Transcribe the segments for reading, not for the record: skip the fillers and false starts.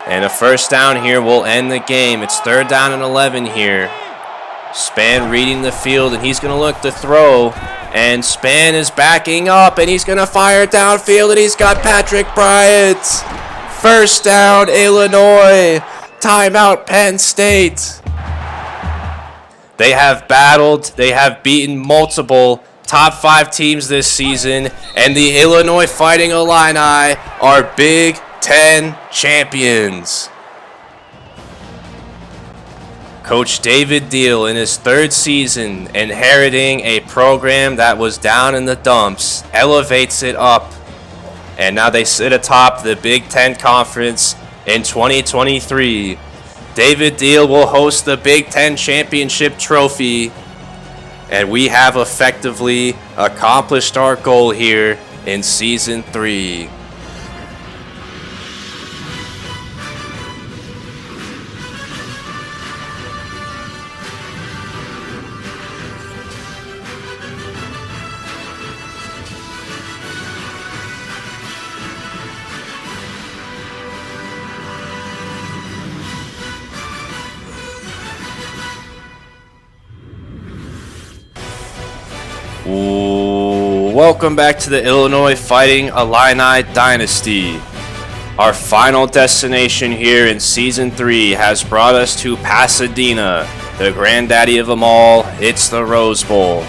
And a first down here will end the game. It's 3rd down and 11 here. Spann reading the field, and he's going to look to throw. And Spann is backing up, and he's going to fire downfield, and he's got Patrick Bryant. First down, Illinois. Timeout, Penn State. They have battled. They have beaten multiple top 5 teams this season, and the Illinois Fighting Illini are Big Ten champions. Coach David Deal, in his 3rd season, inheriting a program that was down in the dumps, elevates it up, and now they sit atop the Big Ten Conference in 2023. David Deal will host the Big Ten Championship Trophy, and we have effectively accomplished our goal here in Season 3. Welcome back to the Illinois Fighting Illini Dynasty. Our final destination here in Season 3 has brought us to Pasadena, the granddaddy of them all. It's the Rose Bowl.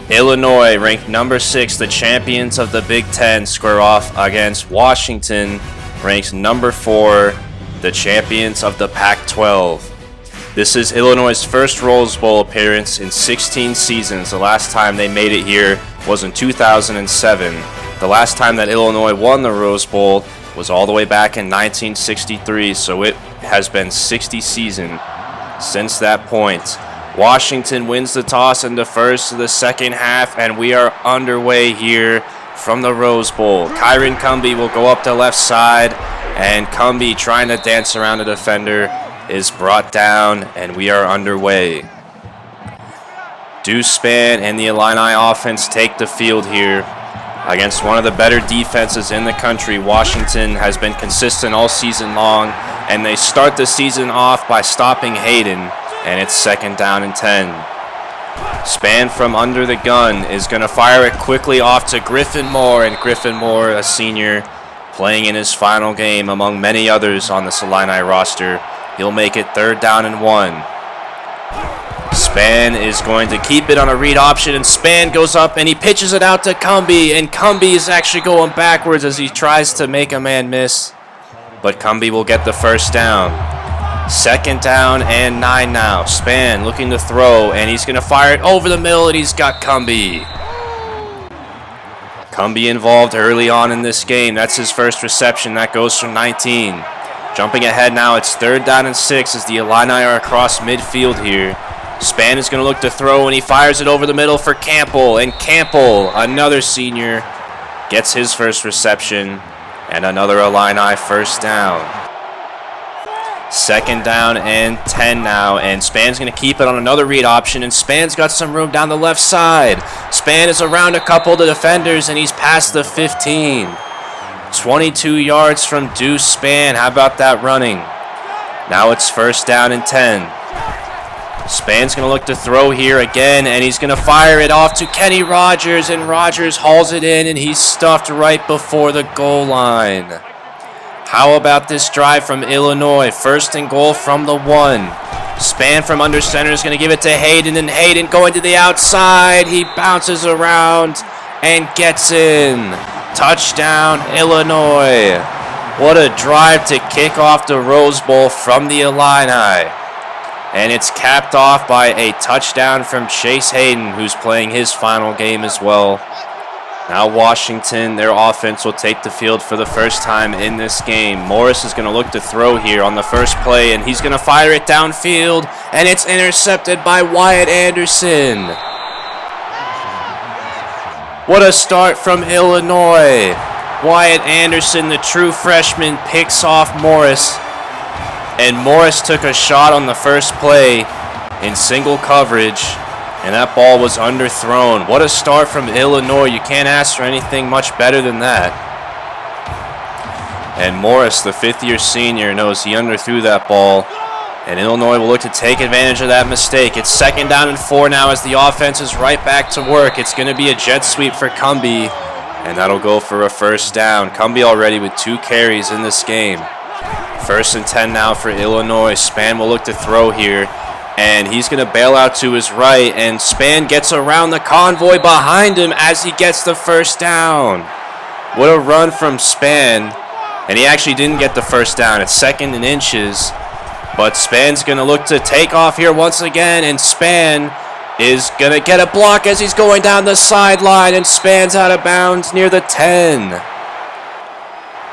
Illinois, ranked number 6, the champions of the Big Ten, square off against Washington, ranked number 4, the champions of the Pac-12. This is Illinois' first Rose Bowl appearance in 16 seasons. The last time they made it here was in 2007. The last time that Illinois won the Rose Bowl was all the way back in 1963, so it has been 60 seasons since that point. Washington wins the toss in the first of the second half, and we are underway here from the Rose Bowl. Kyron Cumbie will go up the left side, and Cumbie, trying to dance around the defender, is brought down, and we are underway. Deuce Spann and the Illini offense take the field here against one of the better defenses in the country. Washington has been consistent all season long, and they start the season off by stopping Hayden, and it's 2nd down and 10. Spann from under the gun is going to fire it quickly off to Griffin Moore, and Griffin Moore, a senior, playing in his final game among many others on this Illini roster. He'll make it 3rd down and 1. Spann is going to keep it on a read option, and Spann goes up and he pitches it out to Cumbie, and Cumbie is actually going backwards as he tries to make a man miss, but Cumbie will get the first down. 2nd down and 9 now. Spann looking to throw, and he's going to fire it over the middle, and he's got Cumbie. Cumbie involved early on in this game. That's his first reception. That goes from 19. Jumping ahead now, it's 3rd down and 6 as the Illini are across midfield here. Spann is going to look to throw, and he fires it over the middle for Campbell. And Campbell, another senior, gets his first reception, and another Illini first down. 2nd down and 10 now, and Spann's going to keep it on another read option, and Spann's got some room down the left side. Spann is around a couple of the defenders, and he's past the 15. 22 yards from Deuce Spann. How about that running? Now it's 1st down and 10. Spann's going to look to throw here again, and he's going to fire it off to Kenny Rogers, and Rogers hauls it in, and he's stuffed right before the goal line. How about this drive from Illinois? 1st and goal from the 1. Spann from under center is going to give it to Hayden, and Hayden going to the outside. He bounces around and gets in. Touchdown, Illinois. What a drive to kick off the Rose Bowl from the Illini. And it's capped off by a touchdown from Chase Hayden, who's playing his final game as well. Now Washington, their offense will take the field for the first time in this game. Morris is going to look to throw here on the first play, and he's going to fire it downfield, and it's intercepted by Wyatt Anderson. What a start from Illinois. Wyatt Anderson, the true freshman, picks off Morris. And Morris took a shot on the first play in single coverage, and that ball was underthrown. What a start from Illinois. You can't ask for anything much better than that. And Morris, the fifth-year senior, knows he underthrew that ball. And Illinois will look to take advantage of that mistake. It's 2nd down and 4 now as the offense is right back to work. It's going to be a jet sweep for Cumbie. And that'll go for a 1st down. Cumbie already with 2 carries in this game. 1st and 10 now for Illinois. Spann will look to throw here. And he's going to bail out to his right. And Spann gets around the convoy behind him as he gets the 1st down. What a run from Spann. And he actually didn't get the 1st down. It's 2nd and inches. But Spann's going to look to take off here once again. And Spann is going to get a block as he's going down the sideline. And Spann's out of bounds near the 10.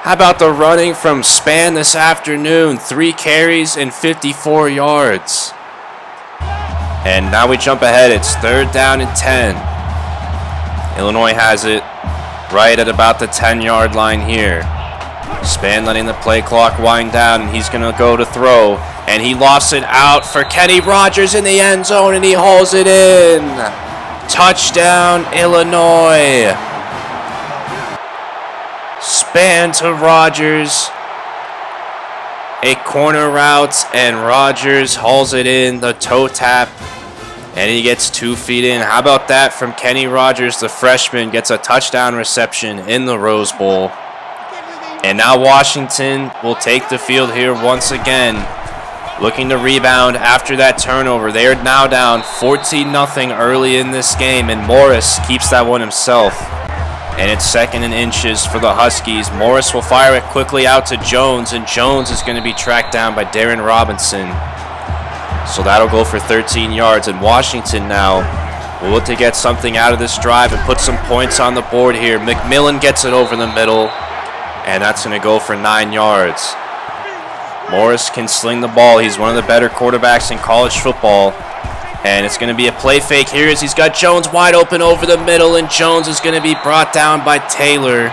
How about the running from Spann this afternoon? 3 carries and 54 yards. And now we jump ahead. It's 3rd down and 10. Illinois has it right at about the 10-yard line here. Spann letting the play clock wind down, and he's going to go to throw. And he lost it out for Kenny Rogers in the end zone, and he hauls it in. Touchdown, Illinois. Spann to Rogers. A corner route, and Rogers hauls it in, the toe tap. And he gets 2 feet in. How about that from Kenny Rogers, the freshman, gets a touchdown reception in the Rose Bowl. And now Washington will take the field here once again, looking to rebound after that turnover. They are now down 14-0 early in this game, and Morris keeps that one himself. And it's 2nd and inches for the Huskies. Morris will fire it quickly out to Jones, and Jones is going to be tracked down by Darren Robinson. So that'll go for 13 yards, and Washington now will look to get something out of this drive and put some points on the board here. McMillan gets it over the middle, and that's going to go for 9 yards. Morris can sling the ball. He's one of the better quarterbacks in college football. And it's going to be a play fake here as he's got Jones wide open over the middle, and Jones is going to be brought down by Taylor.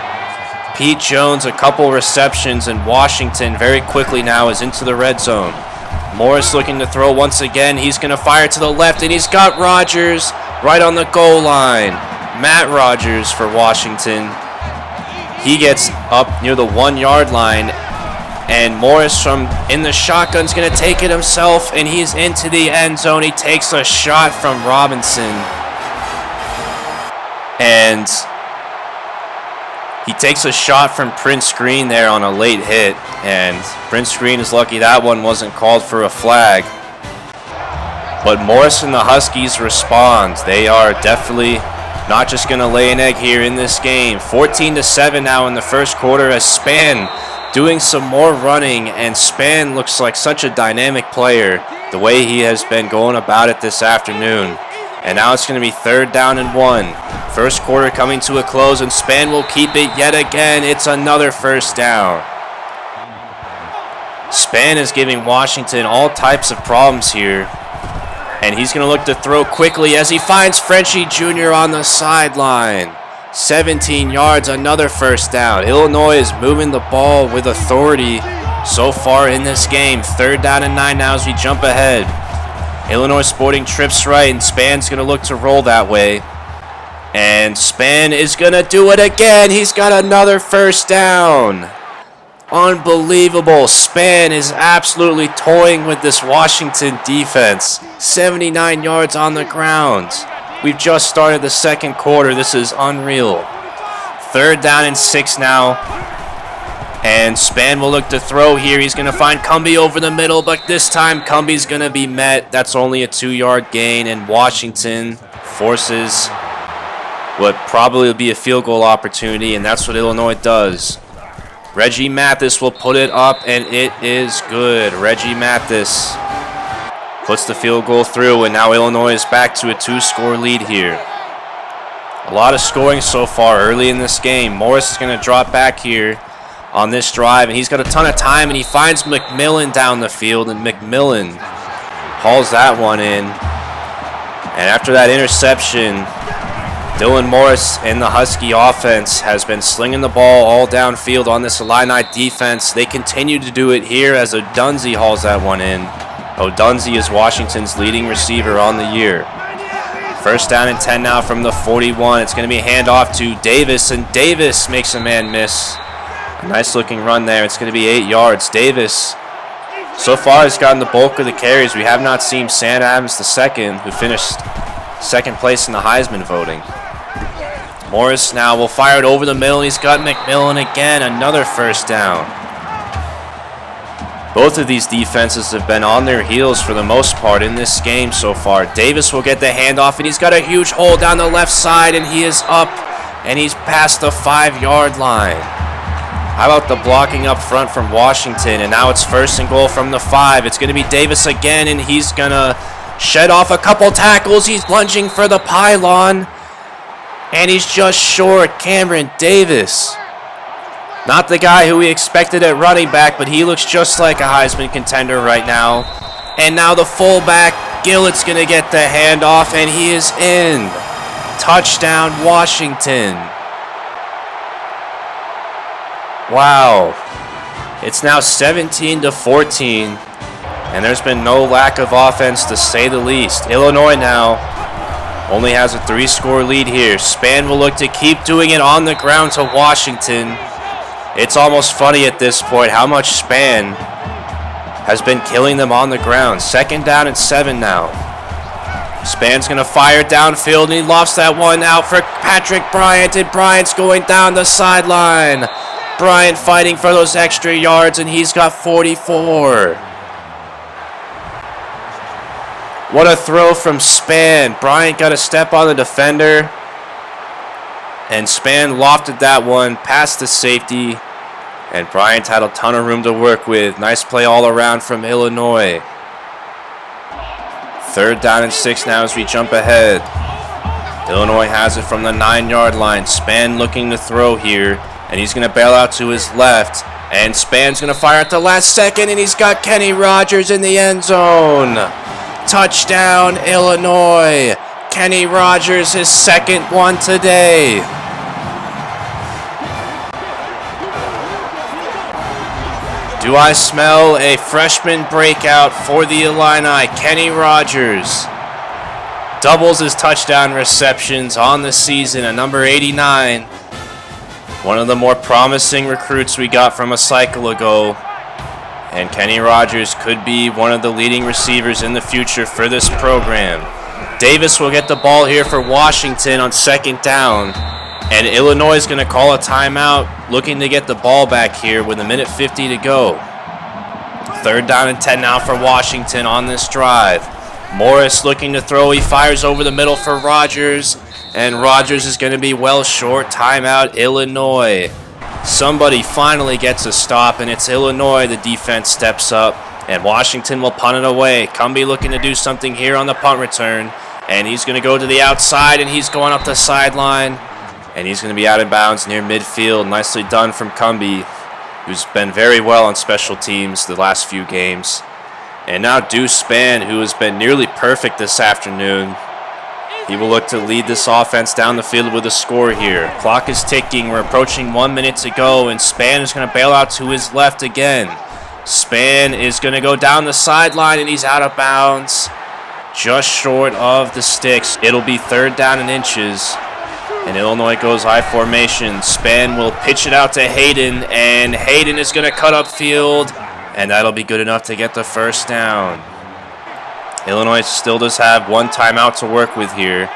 Pete Jones, a couple receptions, and Washington very quickly now is into the red zone. Morris looking to throw once again. He's going to fire to the left, and he's got Rogers right on the goal line. Matt Rogers for Washington. He gets up near the 1-yard line, and Morris from in the shotgun is going to take it himself, and he's into the end zone. He takes a shot from Robinson, and he takes a shot from Prince Green there on a late hit, and Prince Green is lucky that one wasn't called for a flag. But Morris and the Huskies respond. They are definitely not just going to lay an egg here in this game. 14-7 now in the first quarter as Spann doing some more running, and Spann looks like such a dynamic player the way he has been going about it this afternoon. And now it's going to be 3rd down and 1. First quarter coming to a close, and Spann will keep it yet again. It's another 1st down. Spann is giving Washington all types of problems here. And he's going to look to throw quickly as he finds Frenchie Jr. on the sideline. 17 yards, another 1st down. Illinois is moving the ball with authority so far in this game. 3rd down and 9 now as we jump ahead. Illinois sporting trips right, and Spann's going to look to roll that way. And Spann is going to do it again. He's got another 1st down. Unbelievable. Spann is absolutely toying with this Washington defense. 79 yards on the ground. We've just started the second quarter. This is unreal. 3rd down and 6 now. And Spann will look to throw here. He's going to find Cumbie over the middle, but this time Cumbie's going to be met. That's only a 2-yard gain, and Washington forces what probably will be a field goal opportunity, and that's what Illinois does. Reggie Mathis will put it up, and it is good. Reggie Mathis puts the field goal through, and now Illinois is back to a 2-score lead here. A lot of scoring so far early in this game. Morris is going to drop back here on this drive, and he's got a ton of time, and he finds McMillan down the field, and McMillan hauls that one in. And after that interception, Dylan Morris and the Husky offense has been slinging the ball all downfield on this Illini defense. They continue to do it here as O'Dunsey hauls that one in. O'Dunsey is Washington's leading receiver on the year. 1st down and 10 now from the 41. It's going to be a handoff to Davis, and Davis makes a man miss. Nice looking run there. It's going to be 8 yards. Davis so far has gotten the bulk of the carries. We have not seen Sam Adams II, who finished second place in the Heisman voting. Morris now will fire it over the middle. He's got McMillan again. Another first down. Both of these defenses have been on their heels for the most part in this game so far. Davis will get the handoff, and he's got a huge hole down the left side, and he is up, and he's past the 5-yard line. How about the blocking up front from Washington? And now it's 1st and goal from the 5. It's going to be Davis again, and he's going to shed off a couple tackles. He's lunging for the pylon, and he's just short. Cameron Davis. Not the guy who we expected at running back, but he looks just like a Heisman contender right now. And now the fullback, Gillett's going to get the handoff, and he is in. Touchdown, Washington. Wow. It's now 17-14, and there's been no lack of offense to say the least. Illinois now only has a 3-score lead here. Spann will look to keep doing it on the ground to Washington. It's almost funny at this point how much Spann has been killing them on the ground. 2nd down and 7 now. Spann's going to fire downfield, and he lofts that one out for Patrick Bryant, and Bryant's going down the sideline. Bryant fighting for those extra yards, and he's got 44. What a throw from Spann. Bryant got a step on the defender, and Spann lofted that one past the safety, and Bryant had a ton of room to work with. Nice play all around from Illinois. 3rd down and 6 now as we jump ahead. Illinois has it from the 9-yard line. Spann looking to throw here, and he's going to bail out to his left. And Spann's going to fire at the last second, and he's got Kenny Rogers in the end zone. Touchdown, Illinois. Kenny Rogers, his 2nd one today. Do I smell a freshman breakout for the Illini? Kenny Rogers doubles his touchdown receptions on the season at number 89. One of the more promising recruits we got from a cycle ago. And Kenny Rogers could be one of the leading receivers in the future for this program. Davis will get the ball here for Washington on 2nd down. And Illinois is going to call a timeout, looking to get the ball back here with 1:50 to go. 3rd down and 10 now for Washington on this drive. Morris looking to throw. He fires over the middle for Rogers. And Rogers is going to be well short. Timeout, Illinois. Somebody finally gets a stop, and it's Illinois. The defense steps up, and Washington will punt it away. Cumbie looking to do something here on the punt return, and he's going to go to the outside, and he's going up the sideline, and he's going to be out of bounds near midfield. Nicely done from Cumbie, who's been very well on special teams the last few games. And now Deuce Spann, who has been nearly perfect this afternoon. He will look to lead this offense down the field with a score here. Clock is ticking. We're approaching 1 minute to go, and Spann is going to bail out to his left again. Spann is going to go down the sideline, and he's out of bounds. Just short of the sticks. It'll be 3rd down and inches. And Illinois goes high formation. Spann will pitch it out to Hayden, and Hayden is going to cut upfield, and that'll be good enough to get the 1st down. Illinois still does have 1 timeout to work with here.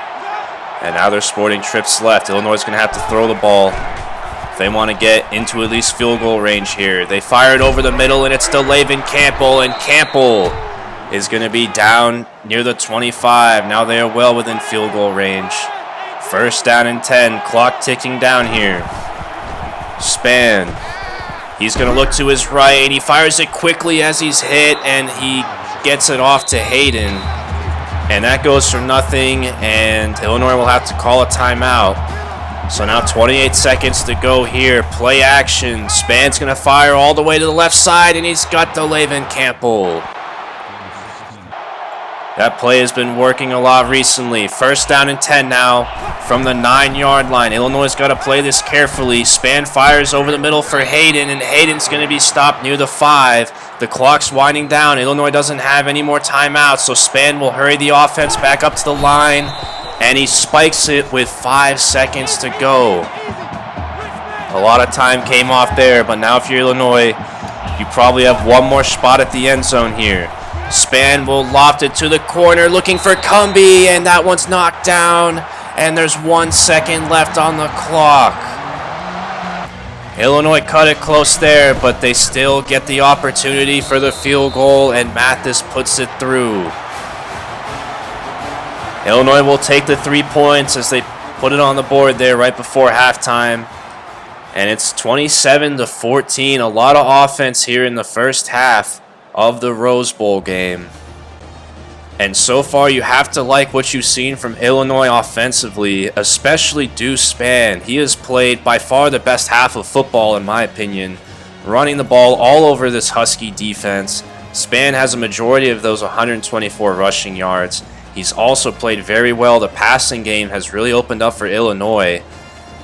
And now they're sporting trips left. Illinois is going to have to throw the ball if they want to get into at least field goal range here. They fire it over the middle, and it's to Laven Campbell. And Campbell is going to be down near the 25. Now they are well within field goal range. 1st down and 10. Clock ticking down here. Spann. He's going to look to his right, and he fires it quickly as he's hit, and he gets it off to Hayden, and that goes for nothing, and Illinois will have to call a timeout. So now 28 seconds to go here. Play action. Spann's going to fire all the way to the left side, and he's got the Laven Campbell. That play has been working a lot recently. 1st down and 10 now from the 9-yard line. Illinois has got to play this carefully. Spann fires over the middle for Hayden, and Hayden's going to be stopped near the 5. The clock's winding down. Illinois doesn't have any more timeouts, so Spann will hurry the offense back up to the line, and he spikes it with 5 seconds to go. A lot of time came off there, but now if you're Illinois, you probably have one more spot at the end zone here. Spann will loft it to the corner, looking for Cumbie, and that one's knocked down, and there's 1 second left on the clock. Illinois cut it close there, but they still get the opportunity for the field goal, and Mathis puts it through. Illinois will take the 3 points as they put it on the board there right before halftime. And it's 27-14. A lot of offense here in the first half of the Rose Bowl game. And so far, you have to like what you've seen from Illinois offensively, especially Deuce Spann. He has played by far the best half of football, in my opinion, running the ball all over this Husky defense. Spann has a majority of those 124 rushing yards. He's also played very well. The passing game has really opened up for Illinois,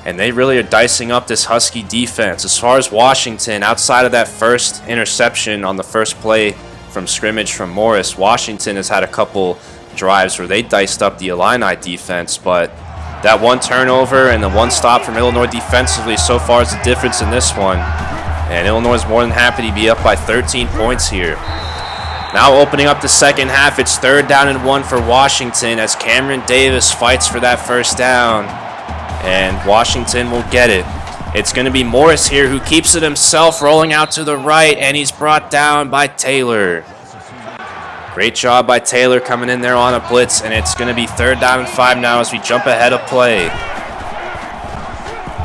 and they really are dicing up this Husky defense. As far as Washington, outside of that first interception on the first play from scrimmage from Morris, Washington has had a couple drives where they diced up the Illini defense, but that one turnover and the one stop from Illinois defensively so far is the difference in this one. And Illinois is more than happy to be up by 13 points here. Now opening up the second half, it's 3rd down and 1 for Washington as Cameron Davis fights for that first down. And Washington will get it. It's going to be Morris here who keeps it himself, rolling out to the right, and he's brought down by Taylor. Great job by Taylor coming in there on a blitz, and it's going to be 3rd down and 5 now as we jump ahead of play.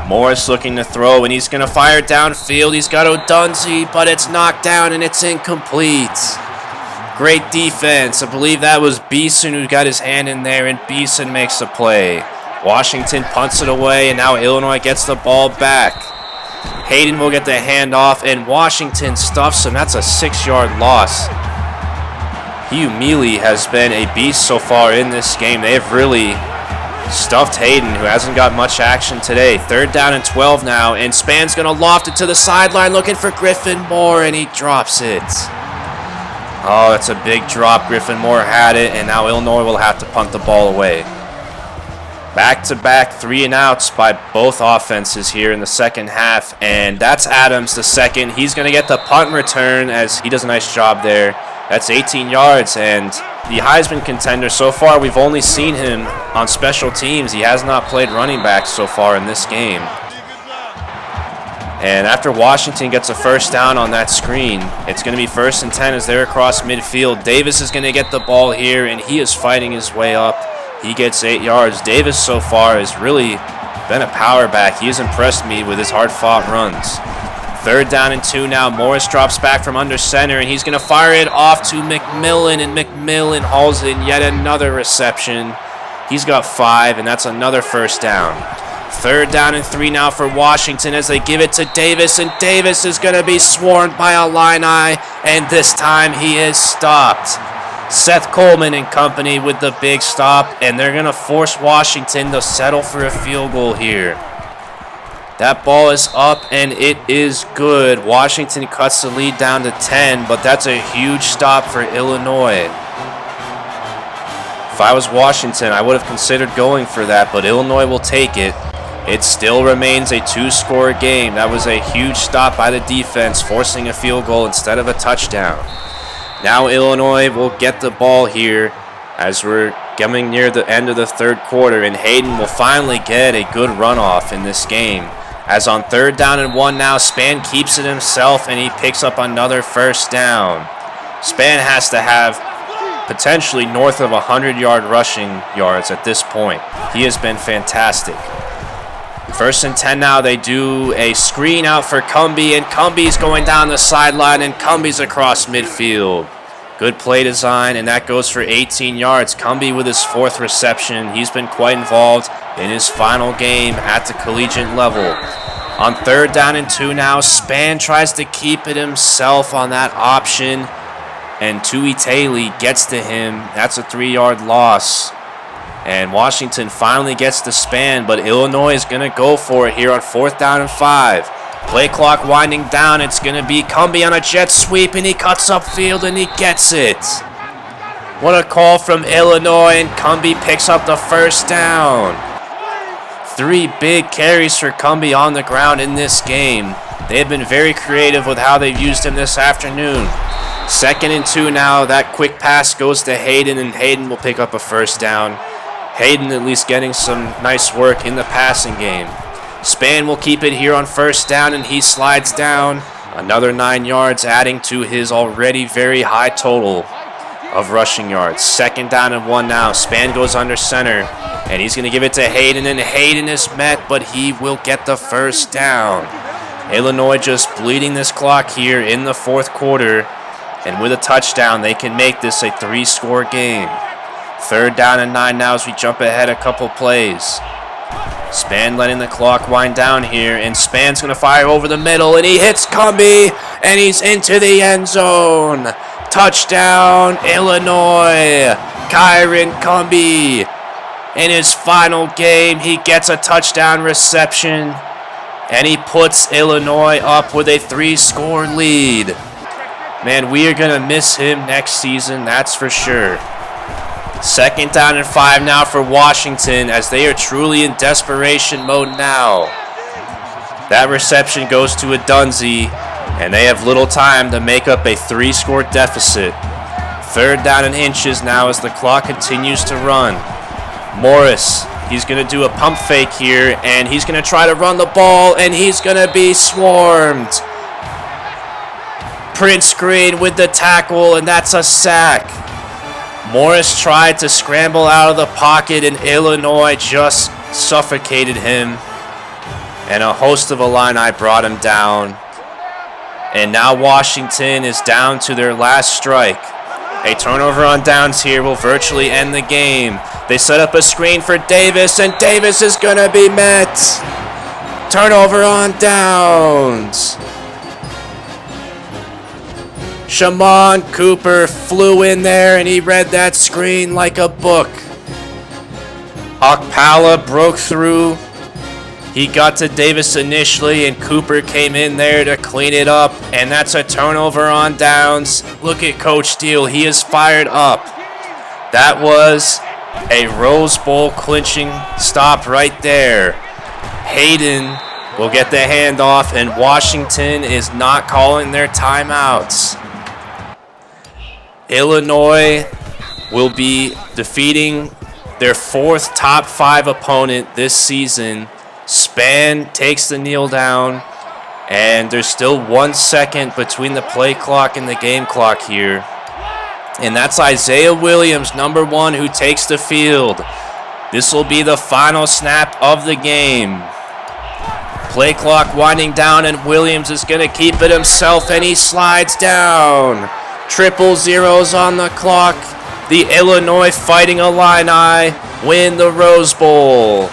Morris looking to throw, and he's going to fire downfield. He's got Odunze, but it's knocked down, and it's incomplete. Great defense. I believe that was Beeson who got his hand in there, and Beeson makes the play. Washington punts it away, and now Illinois gets the ball back. Hayden will get the handoff, and Washington stuffs him. That's a 6-yard loss. Hugh Mealy has been a beast so far in this game. They have really stuffed Hayden, who hasn't got much action today. 3rd down and 12 now, and Spann's going to loft it to the sideline looking for Griffin Moore, and he drops it. Oh, that's a big drop. Griffin Moore had it, and now Illinois will have to punt the ball away. Back-to-back 3-and-outs by both offenses here in the second half, and that's Adams the second. He's going to get the punt return as he does a nice job there. That's 18 yards, and the Heisman contender so far, we've only seen him on special teams. He has not played running back so far in this game. And after Washington gets a first down on that screen, it's going to be 1st and 10 as they're across midfield. Davis is going to get the ball here, and he is fighting his way up. He gets 8 yards. Davis so far has really been a power back. He has impressed me with his hard-fought runs. 3rd down and 2 now. Morris drops back from under center, and he's going to fire it off to McMillan, and McMillan hauls in yet another reception. He's got 5, and that's another first down. 3rd down and 3 now for Washington as they give it to Davis, and Davis is going to be swarmed by Illini, and this time he is stopped. Seth Coleman and company with the big stop, and they're going to force Washington to settle for a field goal here. That ball is up, and it is good. Washington cuts the lead down to 10, but that's a huge stop for Illinois. If I was Washington, I would have considered going for that, but Illinois will take it. It still remains a 2-score game. That was a huge stop by the defense, forcing a field goal instead of a touchdown. Now Illinois will get the ball here as we're coming near the end of the 3rd quarter, and Hayden will finally get a good runoff in this game. As on 3rd down and 1 now, Spann keeps it himself, and he picks up another first down. Spann has to have potentially north of 100-yard rushing yards at this point. He has been fantastic. 1st and 10 now, they do a screen out for Cumbie, and Cumbie's going down the sideline, and Cumbie's across midfield. Good play design, and that goes for 18 yards. Cumbie with his 4th reception. He's been quite involved in his final game at the collegiate level. On 3rd down and 2 now, Spann tries to keep it himself on that option, and Tui Taylor gets to him. That's a 3-yard loss. And Washington finally gets the Spann, but Illinois is going to go for it here on 4th down and 5. Play clock winding down. It's going to be Cumbie on a jet sweep, and he cuts upfield, and he gets it. What a call from Illinois, and Cumbie picks up the first down. 3 big carries for Cumbie on the ground in this game. They've been very creative with how they've used him this afternoon. 2nd and 2 now. That quick pass goes to Hayden, and Hayden will pick up a first down. Hayden at least getting some nice work in the passing game. Spann will keep it here on 1st down, and he slides down. Another 9 yards, adding to his already very high total of rushing yards. 2nd down and 1 now. Spann goes under center, and he's going to give it to Hayden, and Hayden is met, but he will get the first down. Illinois just bleeding this clock here in the 4th quarter, and with a touchdown, they can make this a 3-score game. 3rd down and 9 now as we jump ahead a couple plays. Spann letting the clock wind down here, and Spann's going to fire over the middle, and he hits Cumbie, and he's into the end zone. Touchdown, Illinois. Kyron Cumbie. In his final game, he gets a touchdown reception, and he puts Illinois up with a 3-score lead. Man, we are going to miss him next season, that's for sure. 2nd down and 5 now for Washington, as they are truly in desperation mode now. That reception goes to Adunzi, and they have little time to make up a 3-score deficit. 3rd down and inches now as the clock continues to run. Morris, he's going to do a pump fake here, and he's going to try to run the ball, and he's going to be swarmed. Prince Green with the tackle, and that's a sack. Morris tried to scramble out of the pocket, and Illinois just suffocated him. And a host of Illini brought him down. And now Washington is down to their last strike. A turnover on downs here will virtually end the game. They set up a screen for Davis, and Davis is going to be met. Turnover on downs. Shamon Cooper flew in there, and he read that screen like a book. Okpala broke through. He got to Davis initially, and Cooper came in there to clean it up, and that's a turnover on downs. Look at Coach Steele. He is fired up. That was a Rose Bowl clinching stop right there. Hayden will get the handoff, and Washington is not calling their timeouts. Illinois will be defeating their 4th top 5 opponent this season. Spann takes the kneel down, and there's still 1 second between the play clock and the game clock here. And that's Isaiah Williams, number 1, who takes the field. This will be the final snap of the game. Play clock winding down, and Williams is going to keep it himself, and he slides down. 000 on the clock. The Illinois Fighting Illini win the Rose Bowl.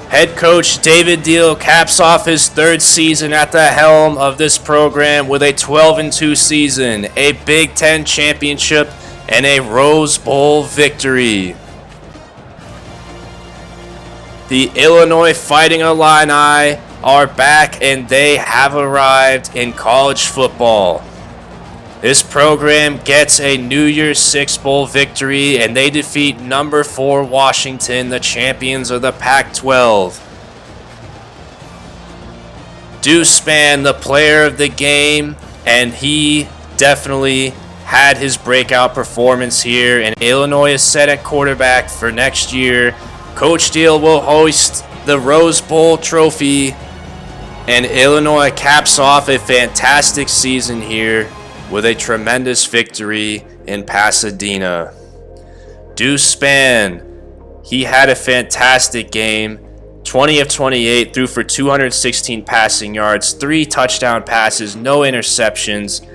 Head coach David Deal caps off his 3rd season at the helm of this program with a 12-2 season, a Big Ten championship, and a Rose Bowl victory. The Illinois Fighting Illini are back, and they have arrived in college football. This program gets a New Year's Six Bowl victory, and they defeat number 4 Washington, the champions of the Pac-12. Deuce Spann, the player of the game, and he definitely had his breakout performance here, and Illinois is set at quarterback for next year. Coach Steele will hoist the Rose Bowl trophy, and Illinois caps off a fantastic season here with a tremendous victory in Pasadena. Deuce Spann, he had a fantastic game. 20 of 28, threw for 216 passing yards, 3 touchdown passes, no interceptions.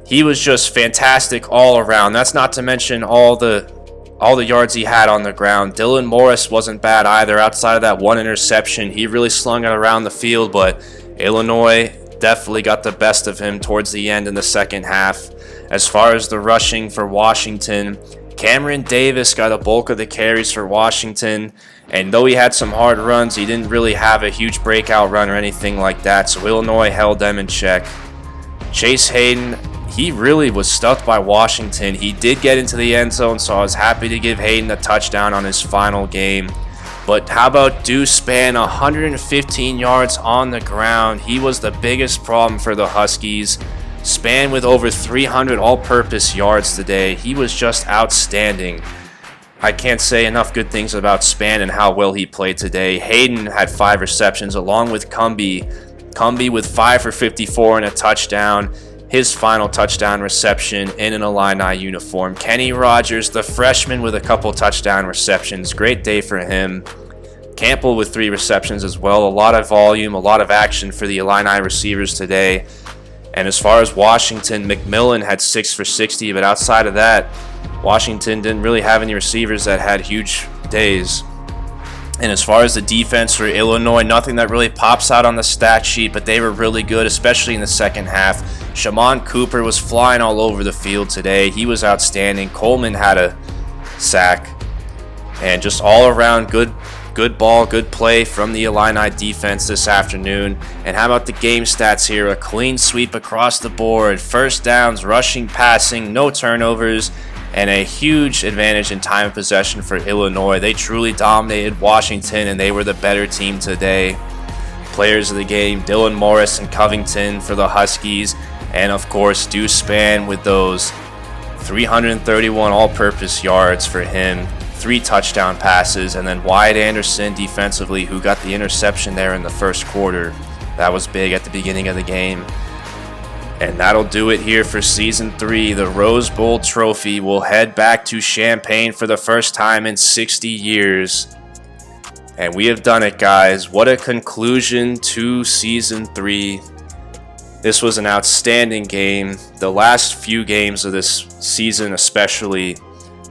He was just fantastic all around. That's not to mention all the yards he had on the ground. Dylan Morris wasn't bad either. Outside of that 1 interception, he really slung it around the field, but Illinois definitely got the best of him towards the end in the second half. As far as the rushing for Washington, Cameron Davis got a bulk of the carries for Washington, and though he had some hard runs, he didn't really have a huge breakout run or anything like that, so Illinois held them in check. Chase Hayden, he really was stuffed by Washington. He did get into the end zone, so I was happy to give Hayden a touchdown on his final game. But how about Deuce Spann, 115 yards on the ground. He was the biggest problem for the Huskies. Spann with over 300 all-purpose yards today. He was just outstanding. I can't say enough good things about Spann and how well he played today. Hayden had 5 receptions along with Cumbie. Cumbie with 5 for 54 and a touchdown. His final touchdown reception in an Illini uniform. Kenny Rogers, the freshman, with a couple touchdown receptions. Great day for him. Campbell with 3 receptions as well. A lot of volume, a lot of action for the Illini receivers today. And as far as Washington, McMillan had 6 for 60, but outside of that, Washington didn't really have any receivers that had huge days. And as far as the defense for Illinois, nothing that really pops out on the stat sheet, but they were really good, especially in the second half. Shamon Cooper was flying all over the field today. He was outstanding. Coleman had a sack. And just all around good ball, good play from the Illini defense this afternoon. And how about the game stats here? A clean sweep across the board. First downs, rushing, passing, no turnovers, and a huge advantage in time of possession for Illinois. They truly dominated Washington, and they were the better team today. Players of the game, Dylan Morris and Covington for the Huskies. And of course, Deuce Spann with those 331 all-purpose yards for him. 3 touchdown passes, and then Wyatt Anderson defensively, who got the interception there in the first quarter. That was big at the beginning of the game. And that'll do it here for Season 3. The Rose Bowl trophy will head back to Champaign for the first time in 60 years. And we have done it, guys. What a conclusion to Season 3. This was an outstanding game. The last few games of this season especially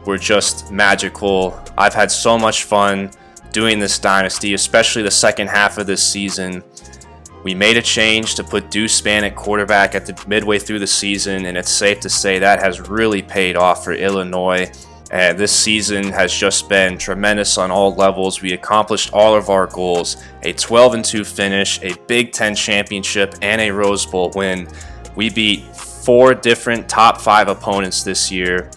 were just magical. I've had so much fun doing this Dynasty, especially the second half of this season. We made a change to put Deuce Spann at quarterback at the midway through the season, and it's safe to say that has really paid off for Illinois. And this season has just been tremendous on all levels. We accomplished all of our goals: a 12-2 finish, a Big Ten championship, and a Rose Bowl win. We beat 4 different top 5 opponents this year.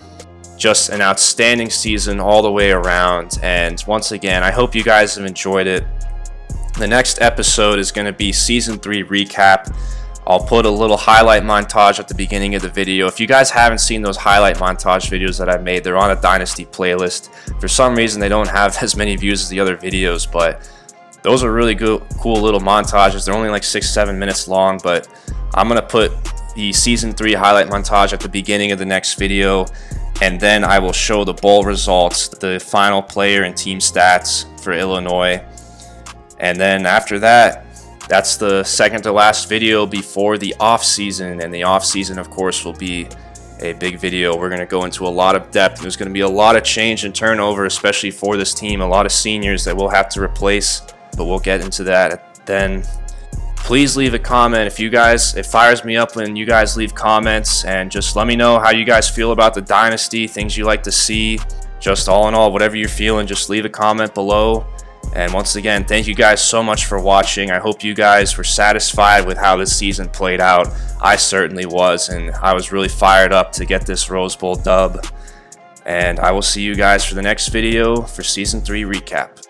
Just an outstanding season all the way around. And once again, I hope you guys have enjoyed it. The next episode is going to be Season 3 recap. I'll put a little highlight montage at the beginning of the video. If you guys haven't seen those highlight montage videos that I've made, they're on a Dynasty playlist. For some reason, they don't have as many views as the other videos, but those are really good, cool little montages. They're only like 6-7 minutes long, but I'm going to put the Season 3 highlight montage at the beginning of the next video. And then I will show the bowl results, the final player and team stats for Illinois. And then after that, that's the second to last video before the off season. And the off season, of course, will be a big video. We're going to go into a lot of depth. There's going to be a lot of change and turnover, especially for this team. A lot of seniors that we'll have to replace, but we'll get into that then. Please leave a comment. It fires me up when you guys leave comments, and just let me know how you guys feel about the Dynasty, things you like to see. Just all in all, whatever you're feeling, just leave a comment below. And once again, thank you guys so much for watching. I hope you guys were satisfied with how this season played out. I certainly was, and I was really fired up to get this Rose Bowl dub. And I will see you guys for the next video for Season 3 recap.